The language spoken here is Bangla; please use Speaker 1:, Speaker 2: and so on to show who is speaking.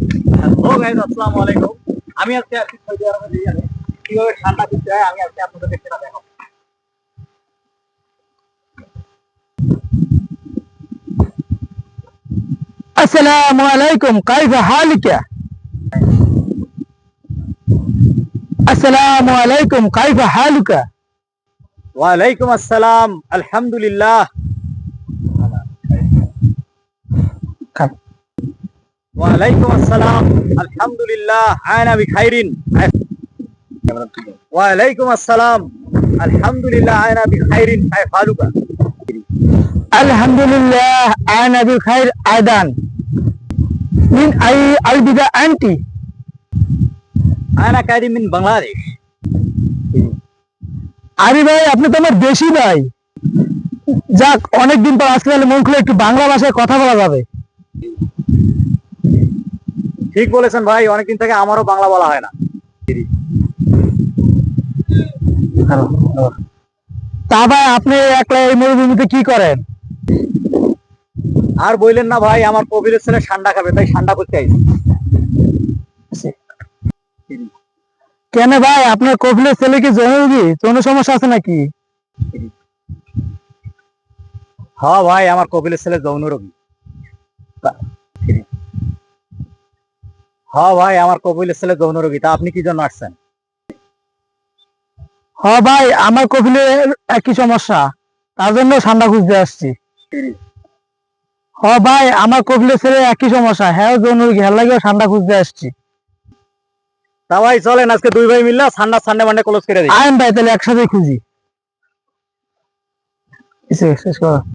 Speaker 1: হ্যালো গাইস, আসসালামু আলাইকুম। আমি আজকে সৌদি আরবে যাই, কিভাবে ঠান্ডা করতে হয় আমি আজকে আপনাদেরকে সেটা দেখাবো।
Speaker 2: السلام عليكم كيف حالك؟ السلام عليكم كيف حالك؟
Speaker 1: ওয়ালাইকুম আসসালাম, আলহামদুলিল্লাহ। ওয়ালাইকুম আসসালাম, আলহামদুলিল্লাহ, আনা বিখাইরিন। ওয়ালাইকুম আসসালাম, আলহামদুলিল্লাহ, আনা বিখাইরিন। কাইফ হালুকা?
Speaker 2: الحمد لله أنا بخير أيضا. من أي البلد أنت؟
Speaker 1: আনা কারিম মিন বাংলাদেশ।
Speaker 2: আরে ভাই, আপনি তো আমার দেশি ভাই। যাক, অনেকদিন পর আজকে তাহলে মন খুলে একটু বাংলা ভাষায় কথা বলা যাবে।
Speaker 1: ঠিক বলেছেন ভাই, অনেকদিন থেকে আমারও বাংলা বলা হয় না।
Speaker 2: তা ভাই, আপনি একলা এই মরুভূমিতে কি করেন?
Speaker 1: আর বললেন না ভাই, আমার কবিরের ছেলে ঠান্ডা খাবে, তাই ঠান্ডা করতে আইছি।
Speaker 2: কেন ভাই, আপনার কফিলের ছেলে কি যৌন রোগী? যৌন সমস্যা আছে নাকি?
Speaker 1: হ্যাঁ ভাই, আমার কপিলের ছেলে যৌন রোগী। হ্যাঁ ভাই, আমার কপিলের ছেলে যৌন রোগী। তা আপনি কি জন্য আসছেন?
Speaker 2: হ্যাঁ ভাই, আমার কফিলের একই সমস্যা, তার জন্য ঠান্ডা খুঁজতে আসছি। হ্যাঁ ভাই, আমার কফিলের ছেলে একই সমস্যা, হ্যাঁ যৌন রোগী, হ্যাঁ লাগেও ঠান্ডা খুঁজতে আসছি।
Speaker 1: তা ভাই চলেন আজকে দুই ভাই মিললে ঠান্ডা সানডে মানডে ক্লোজ করে দিই।
Speaker 2: আইন ভাই, তাহলে একসাথে খুঁজি। শেষ করো।